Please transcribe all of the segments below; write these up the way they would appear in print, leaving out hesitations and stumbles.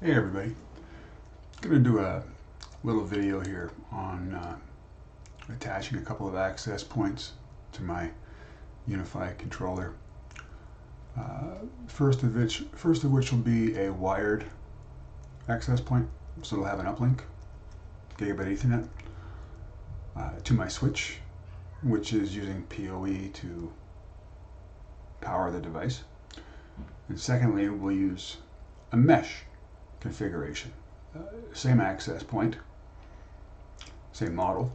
Hey everybody, I'm going to do a little video here on attaching a couple of access points to my unified controller. First of which will be a wired access point, so it'll have an uplink, gigabit Ethernet, to my switch, which is using PoE to power the device. And secondly, we'll use a mesh configuration. Same access point, same model,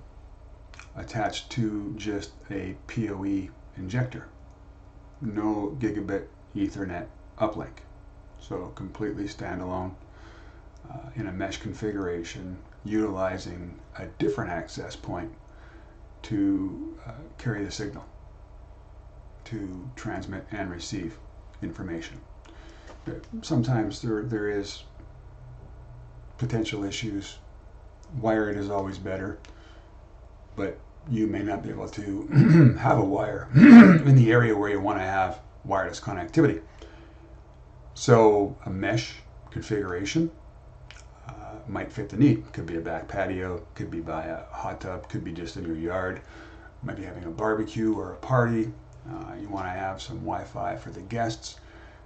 attached to just a PoE injector. No gigabit Ethernet uplink. So completely standalone in a mesh configuration, utilizing a different access point to carry the signal, to transmit and receive information. Sometimes there is potential issues. Wired is always better, but you may not be able to have a wire in the area where you want to have wireless connectivity. So a mesh configuration might fit the need. Could be a back patio, could be by a hot tub, could be just in your yard. Might be having a barbecue or a party. You want to have some Wi-Fi for the guests.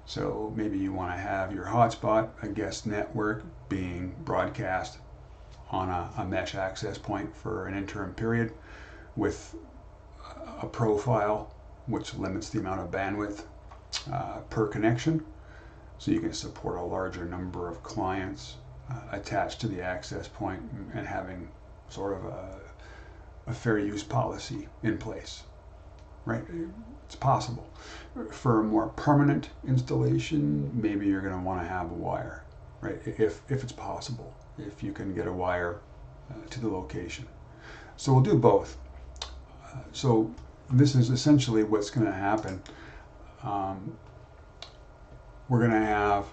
So maybe you want to have your hotspot, a guest network, being broadcast on a mesh access point for an interim period with a profile which limits the amount of bandwidth per connection. So you can support a larger number of clients attached to the access point and having sort of a fair use policy in place. Right? It's possible. For a more permanent installation, maybe you're going to want to have a wire, right? If it's possible, if you can get a wire to the location. So we'll do both. So this is essentially what's going to happen. We're going to have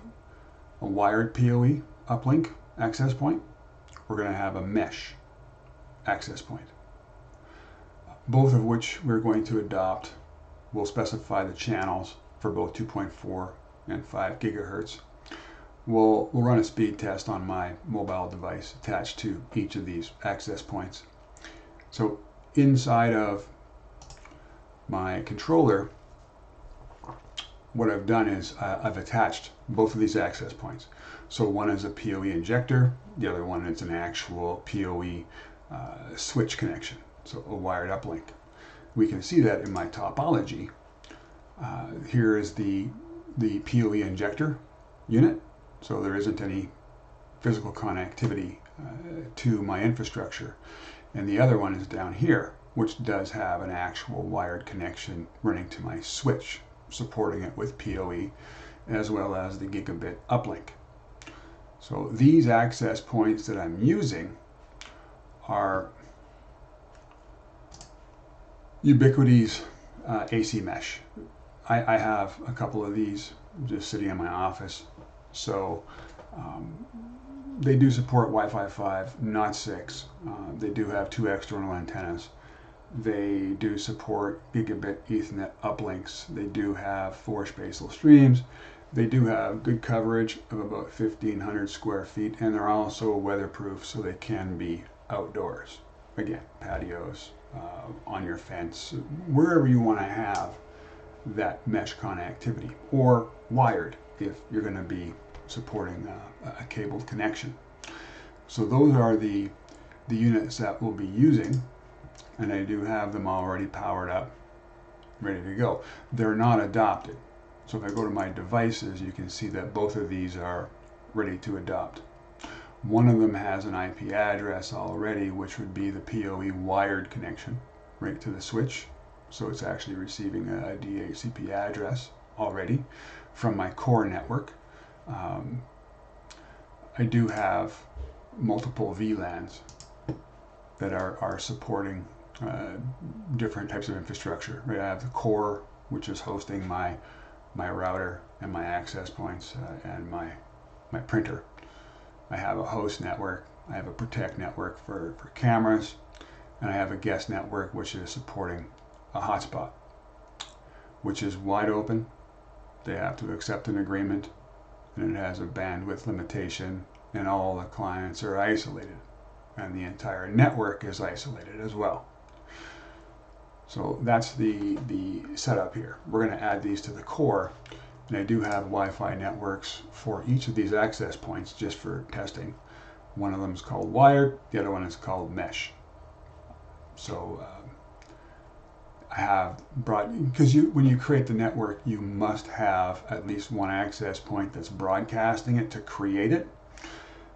a wired PoE uplink access point. We're going to have a mesh access point, both of which we're going to adopt. We'll specify the channels for both 2.4 and 5 gigahertz. We'll run a speed test on my mobile device attached to each of these access points. So inside of my controller, what I've done is I've attached both of these access points. So one is a PoE injector, the other one is an actual PoE switch connection, so a wired uplink. We can see that in my topology. Here is the PoE injector unit, so there isn't any physical connectivity to my infrastructure. And the other one is down here, which does have an actual wired connection running to my switch, supporting it with PoE, as well as the gigabit uplink. So these access points that I'm using are Ubiquity's AC mesh. I have a couple of these just sitting in my office. So they do support Wi-Fi 5, not 6. They do have 2 external antennas. They do support gigabit Ethernet uplinks. They do have 4 spatial streams. They do have good coverage of about 1,500 square feet, and they're also weatherproof, so they can be outdoors. Again, patios, on your fence, wherever you want to have that mesh connectivity, or wired if you're going to be supporting a cabled connection. So those are the units that we'll be using, and I do have them already powered up, ready to go. They're not adopted. So if I go to my devices, you can see that both of these are ready to adopt. One of them has an IP address already, which would be the PoE wired connection right to the switch. So it's actually receiving a DHCP address already from my core network. I do have multiple VLANs that are supporting different types of infrastructure. Right? I have the core, which is hosting my router and my access points and my printer. I have a host network, I have a protect network for cameras, and I have a guest network which is supporting a hotspot, which is wide open. They have to accept an agreement and it has a bandwidth limitation, and all the clients are isolated, and the entire network is isolated as well. So that's the setup here. We're going to add these to the core, and I do have Wi-Fi networks for each of these access points just for testing. One of them is called wired, the other one is called mesh. So I have brought, because when you create the network, you must have at least one access point that's broadcasting it to create it.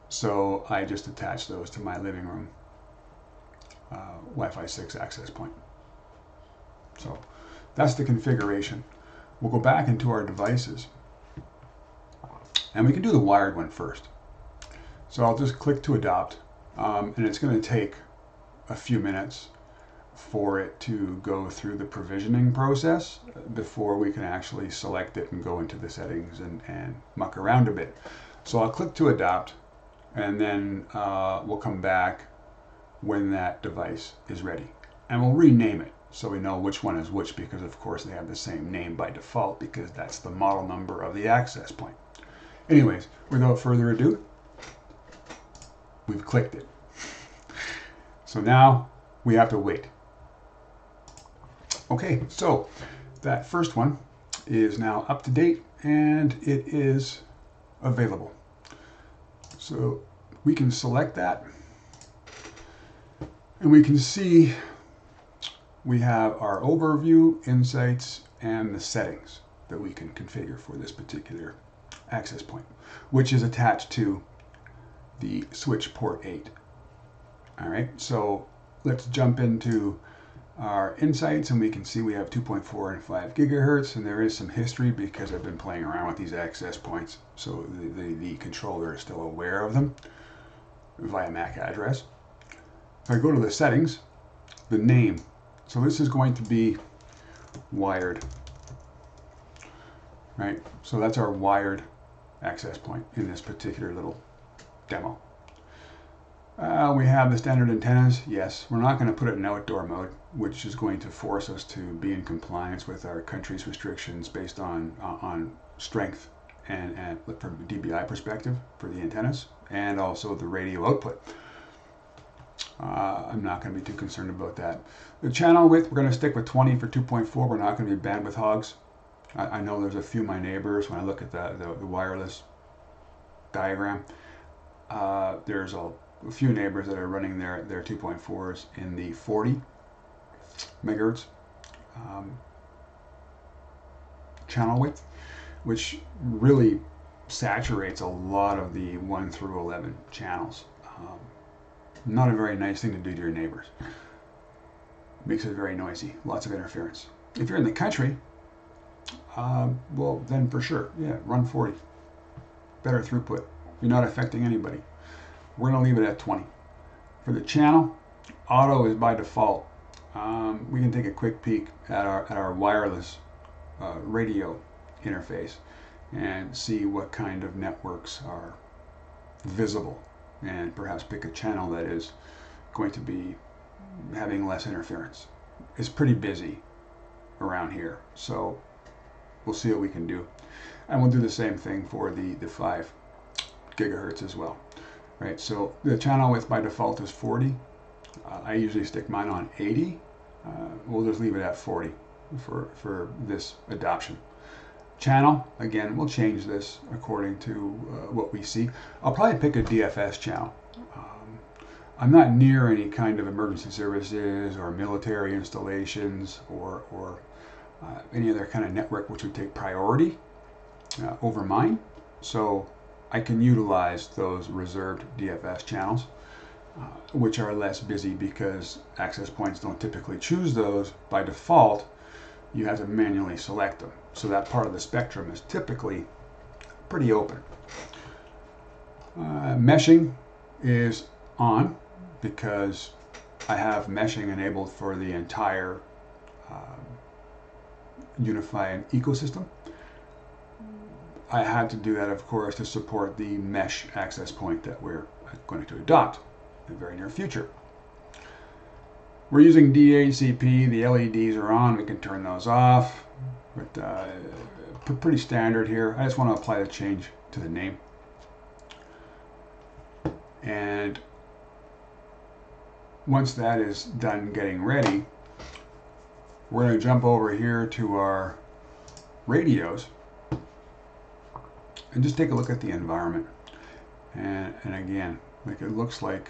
So I just attached those to my living room Wi-Fi 6 access point. So that's the configuration. We'll go back into our devices, and we can do the wired one first. So I'll just click to adopt, and it's going to take a few minutes for it to go through the provisioning process before we can actually select it and go into the settings and muck around a bit. So I'll click to adopt, and then we'll come back when that device is ready, and we'll rename it so we know which one is which, because of course they have the same name by default because that's the model number of the access point. Anyways, without further ado, we've clicked it. So now we have to wait. Okay, so that first one is now up to date and it is available. So we can select that, and we can see we have our overview, insights, and the settings that we can configure for this particular access point, which is attached to the switch port 8. All right, so let's jump into our insights, and we can see we have 2.4 and 5 gigahertz, and there is some history because I've been playing around with these access points, so the controller is still aware of them via MAC address. If I go to the settings, the name, so this is going to be wired, right? So that's our wired access point in this particular little demo. We have the standard antennas. Yes, we're not going to put it in outdoor mode, which is going to force us to be in compliance with our country's restrictions based on strength and from a dBi perspective for the antennas, and also the radio output. I'm not going to be too concerned about that. The channel width, we're going to stick with 20 for 2.4. We're not going to be bandwidth hogs. I know there's a few of my neighbors, when I look at the wireless diagram, there's a few neighbors that are running their 2.4s in the 40 megahertz channel width, which really saturates a lot of the 1 through 11 channels. Not a very nice thing to do to your neighbors. Makes it very noisy, lots of interference. If you're in the country, well then for sure, yeah, run 40. Better throughput. You're not affecting anybody. We're going to leave it at 20. For the channel, auto is by default. We can take a quick peek at our wireless radio interface and see what kind of networks are visible, and perhaps pick a channel that is going to be having less interference. It's pretty busy around here, so we'll see what we can do. And we'll do the same thing for the 5 gigahertz as well. Right, so the channel width by default is 40. I usually stick mine on 80. We'll just leave it at 40 for this adoption. Channel, again, we'll change this according to what we see. I'll probably pick a DFS channel. I'm not near any kind of emergency services or military installations or any other kind of network which would take priority over mine. So I can utilize those reserved DFS channels, which are less busy because access points don't typically choose those. By default, you have to manually select them. So that part of the spectrum is typically pretty open. Meshing is on because I have meshing enabled for the entire unified ecosystem. I had to do that, of course, to support the mesh access point that we're going to adopt in the very near future. We're using DHCP. The LEDs are on. We can turn those off, but pretty standard here. I just want to apply the change to the name. And once that is done getting ready, we're going to jump over here to our radios and just take a look at the environment. And again, like it looks like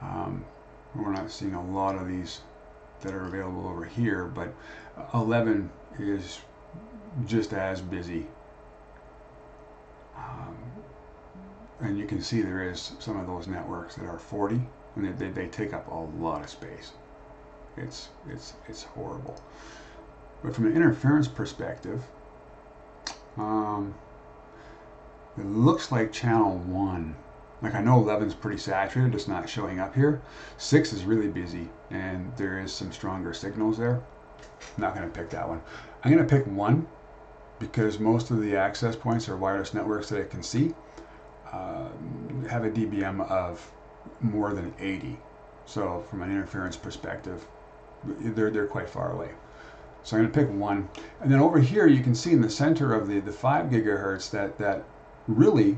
we're not seeing a lot of these that are available over here, but 11 is just as busy. And you can see there is some of those networks that are 40, and they take up a lot of space. It's horrible. But from an interference perspective, it looks like channel 1. Like I know 11 is pretty saturated, it's not showing up here. 6 is really busy, and there is some stronger signals there. I'm not going to pick that one. I'm going to pick 1 because most of the access points or wireless networks that I can see have a dBm of more than 80. So from an interference perspective, they're quite far away. So I'm going to pick 1. And then over here you can see in the center of the 5 gigahertz that really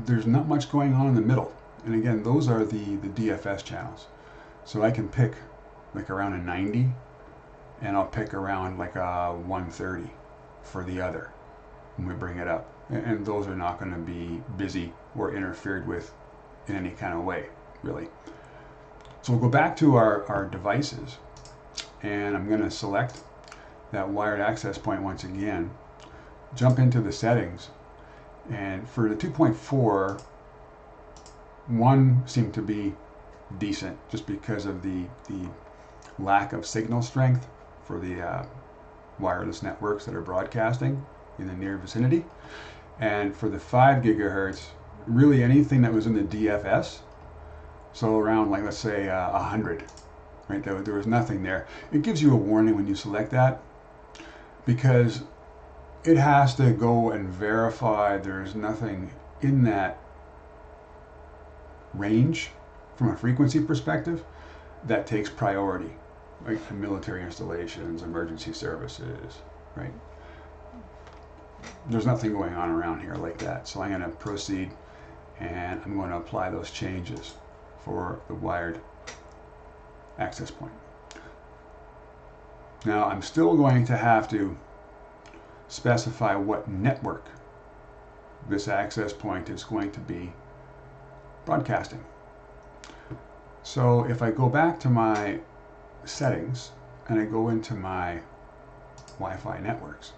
there's not much going on in the middle. And again, those are the DFS channels. So I can pick like around a 90, and I'll pick around like a 130 for the other when we bring it up. And those are not going to be busy or interfered with in any kind of way, really. So we'll go back to our devices, and I'm going to select that wired access point once again, jump into the settings, and for the 2.4, 1 seemed to be decent just because of the lack of signal strength for the wireless networks that are broadcasting in the near vicinity. And for the 5 gigahertz, really anything that was in the DFS, so around like let's say 100, right? There was nothing there. It gives you a warning when you select that because it has to go and verify there's nothing in that range from a frequency perspective that takes priority, like military installations, emergency services, right? There's nothing going on around here like that. So I'm going to proceed, and I'm going to apply those changes for the wired access point. Now I'm still going to have to specify what network this access point is going to be broadcasting. So if I go back to my settings and I go into my Wi-Fi networks,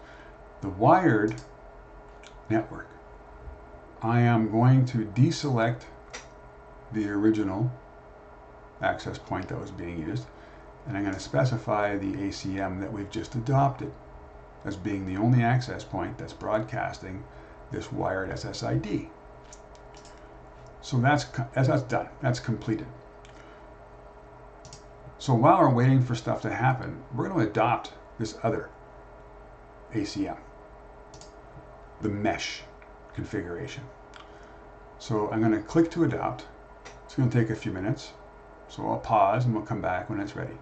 the wired network, I am going to deselect the original access point that was being used, and I'm going to specify the ACM that we've just adopted as being the only access point that's broadcasting this wired SSID. So that's done. That's completed. So while we're waiting for stuff to happen, we're going to adopt this other ACM, the mesh configuration. So I'm going to click to adopt. It's going to take a few minutes. So I'll pause and we'll come back when it's ready.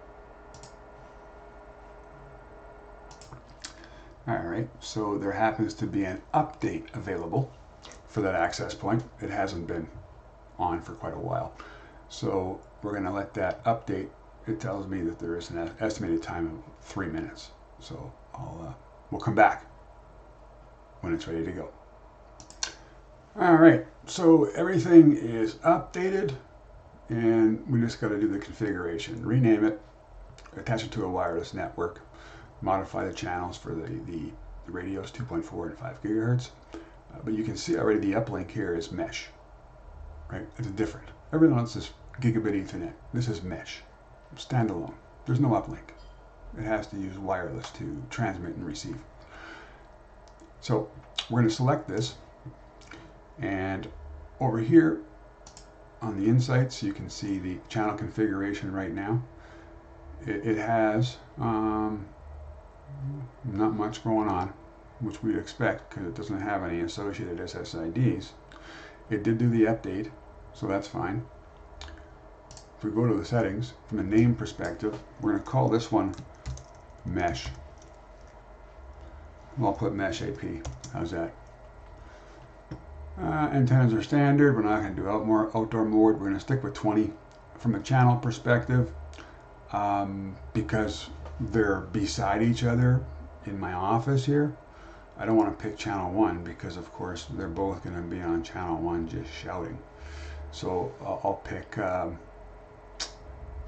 Alright, so there happens to be an update available for that access point. It hasn't been on for quite a while. So we're going to let that update. It tells me that there is an estimated time of 3 minutes. So we'll come back when it's ready to go. Alright, so everything is updated, and we just got to do the configuration. Rename it, attach it to a wireless network, modify the channels for the radios 2.4 and 5 gigahertz. But you can see already the uplink here is mesh, right? It's different. Everything else is gigabit Ethernet. This is mesh, standalone. There's no uplink. It has to use wireless to transmit and receive. So we're going to select this, and over here on the insights you can see the channel configuration right now. It has not much going on, which we'd expect because it doesn't have any associated SSIDs. It did do the update, so that's fine. If we go to the settings, from a name perspective, we're going to call this one mesh. Well, I'll put mesh AP. How's that? Antennas are standard. We're not going to do outdoor mode. We're going to stick with 20 from a channel perspective because they're beside each other in my office here. I don't want to pick channel 1 because of course they're both going to be on channel 1 just shouting. So I'll pick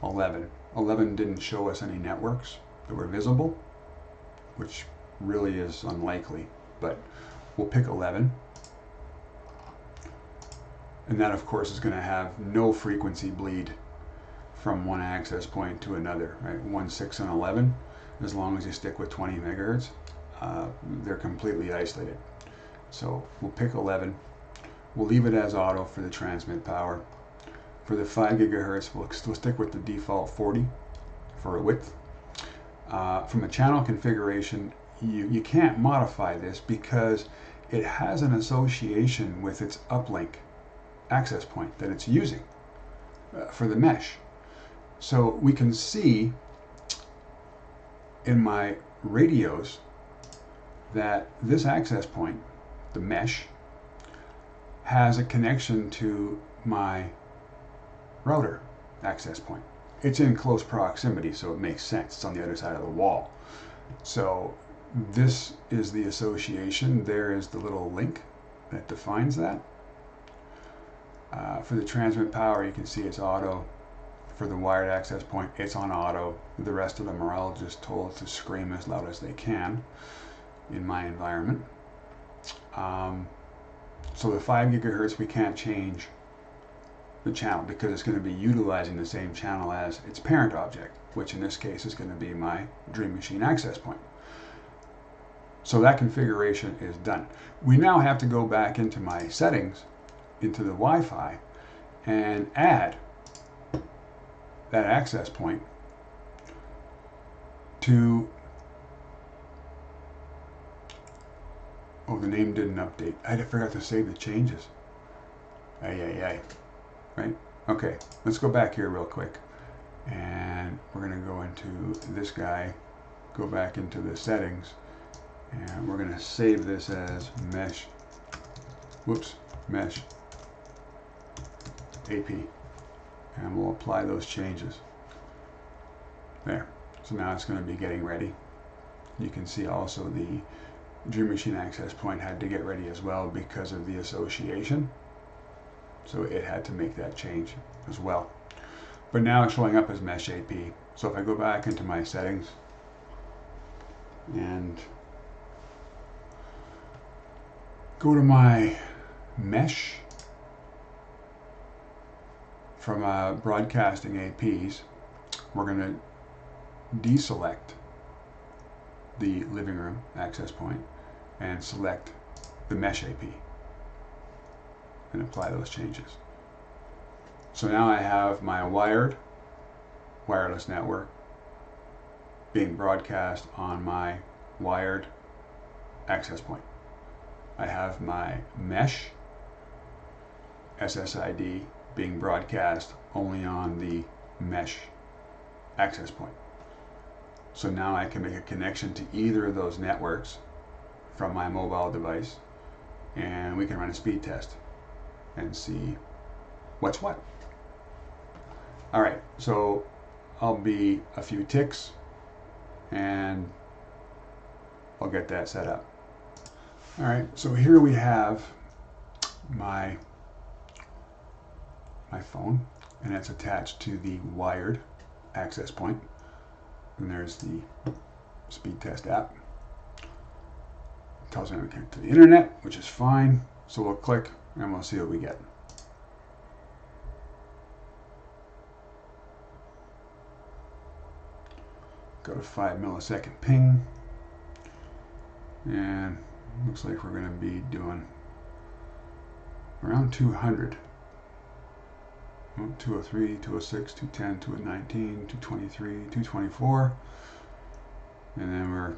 11. 11 didn't show us any networks that were visible, which really is unlikely, but we'll pick 11. And that of course is going to have no frequency bleed from one access point to another, right? 1, 6, and 11, as long as you stick with 20 megahertz, they're completely isolated. So we'll pick 11. We'll leave it as auto for the transmit power. For the 5 gigahertz, we'll still stick with the default 40 for a width. From a channel configuration, you can't modify this because it has an association with its uplink access point that it's using for the mesh. So we can see in my radios that this access point, the mesh, has a connection to my router access point. It's in close proximity, so it makes sense. It's on the other side of the wall. So this is the association. There is the little link that defines that. For the transmit power, you can see it's auto. For the wired access point, it's on auto. The rest of them are all just told to scream as loud as they can in my environment. So the 5 gigahertz, we can't change the channel because it's going to be utilizing the same channel as its parent object, which in this case is going to be my Dream Machine access point. So that configuration is done. We now have to go back into my settings, into the Wi-Fi, and add that access point to, oh, the name didn't update. I forgot to save the changes. Right? Okay, let's go back here real quick. And we're going to go into this guy, go back into the settings, and we're going to save this as mesh, mesh AP. And we'll apply those changes. There. So now it's going to be getting ready. You can see also the Dream Machine access point had to get ready as well because of the association. So it had to make that change as well. But now it's showing up as Mesh AP. So if I go back into my settings and go to my mesh from broadcasting APs, we're going to deselect the living room access point and select the Mesh AP and apply those changes. So now I have my wireless network being broadcast on my wired access point. I have my mesh SSID being broadcast only on the mesh access point. So now I can make a connection to either of those networks from my mobile device, and we can run a speed test and see what's what. All right, so I'll be a few ticks and I'll get that set up. All right, so here we have my phone, and it's attached to the wired access point. And there's the speed test app. It tells me I'm connected to the internet, which is fine. So we'll click and we'll see what we get. Go to 5 millisecond ping. And looks like we're going to be doing around 200. 203, 206, 210, 219, 223, 224. And then we're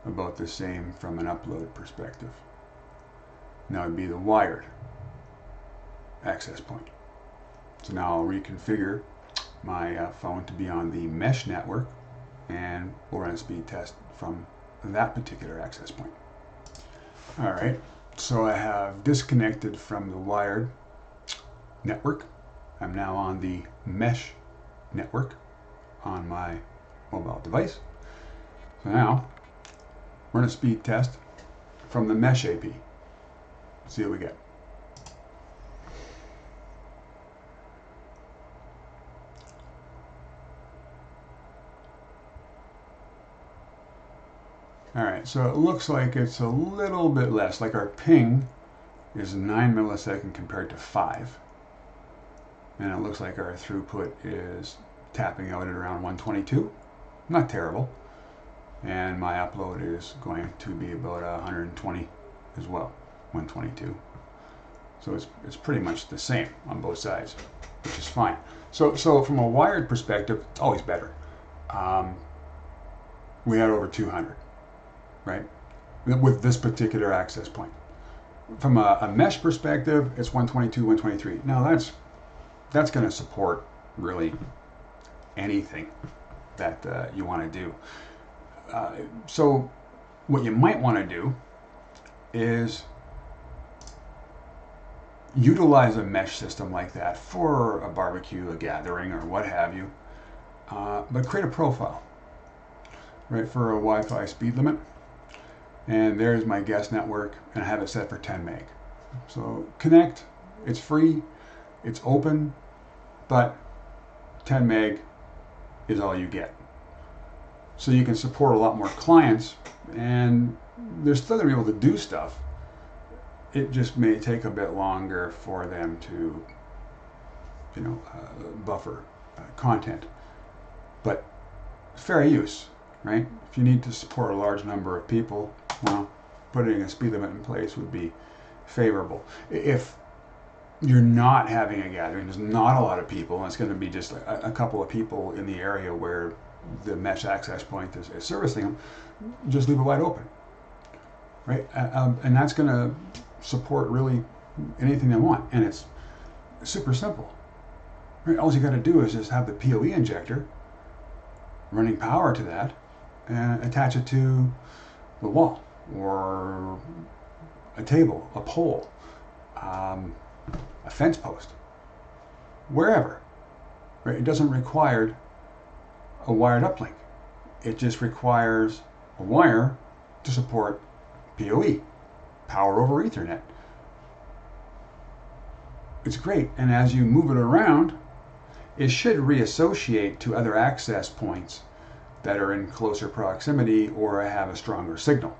about the same from an upload perspective. Now it'd be the wired access point. So now I'll reconfigure my phone to be on the mesh network, and we'll run a speed test from that particular access point. All right, So I have disconnected from the wired network. I'm now on the mesh network on my mobile device. So now, run a speed test from the mesh AP. See what we get. Alright, so it looks like it's a little bit less, like our ping is 9 milliseconds compared to 5. And it looks like our throughput is tapping out at around 122. Not terrible. And my upload is going to be about 120 as well, 122. So it's pretty much the same on both sides, which is fine. So from a wired perspective, it's always better. We had over 200. Right, with this particular access point. From a mesh perspective, it's 122, 123. Now that's going to support really anything that you want to do. So what you might want to do is utilize a mesh system like that for a barbecue, a gathering, or what have you, but create a profile, right, for a Wi-Fi speed limit. And there's my guest network, and I have it set for 10 meg. So connect, it's free, it's open, but 10 meg is all you get. So you can support a lot more clients, and they're still going to be able to do stuff. It just may take a bit longer for them to, buffer content. But fair use, right? If you need to support a large number of people, well, putting a speed limit in place would be favorable. If you're not having a gathering, there's not a lot of people, and it's going to be just a couple of people in the area where the mesh access point is servicing them, just leave it wide open, right? And that's going to support really anything they want, and it's super simple. Right? All you got to do is just have the PoE injector running power to that and attach it to the wall or a table, a pole, a fence post, wherever. Right? It doesn't require a wired uplink. It just requires a wire to support PoE, power over Ethernet. It's great, and as you move it around, it should reassociate to other access points that are in closer proximity or have a stronger signal.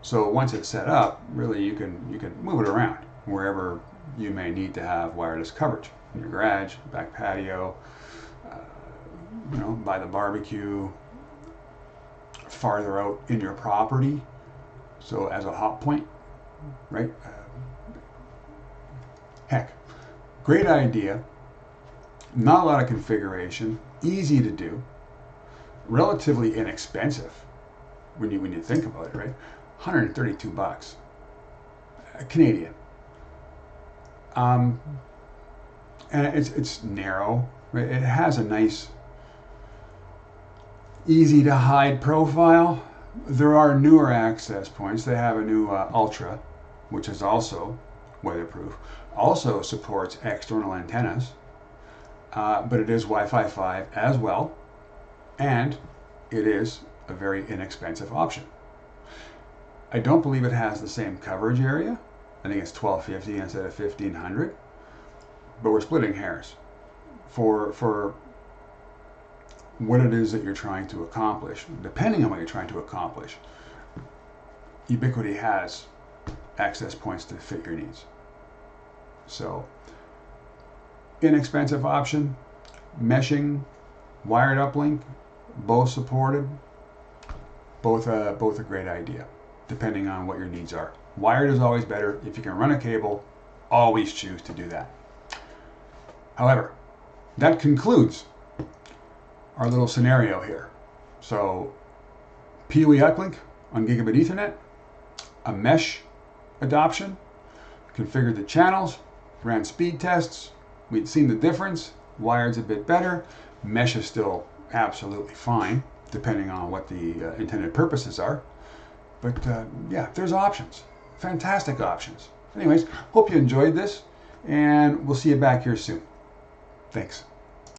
So once it's set up, really you can move it around wherever you may need to have wireless coverage, in your garage, back patio, by the barbecue, farther out in your property, so as a hot point, right? Heck, great idea, not a lot of configuration, easy to do, relatively inexpensive when you think about it, right? $132 Canadian. And it's narrow, right? It has a nice, easy to hide profile. There are newer access points. They have a new Ultra, which is also weatherproof. Also supports external antennas, but it is Wi-Fi 5 as well, and it is a very inexpensive option. I don't believe it has the same coverage area. I think it's 1250 instead of 1500, but we're splitting hairs for what it is that you're trying to accomplish. Depending on what you're trying to accomplish, Ubiquiti has access points to fit your needs. So, inexpensive option, meshing, wired uplink, both supported, both a great idea, depending on what your needs are. Wired is always better. If you can run a cable, always choose to do that. However, that concludes our little scenario here. So, PoE uplink on gigabit Ethernet, a mesh adoption, configured the channels, ran speed tests, we'd seen the difference, wired's a bit better, mesh is still absolutely fine, depending on what the intended purposes are. But yeah, there's options. fantastic options. Anyways, hope you enjoyed this, and we'll see you back here soon. Thanks.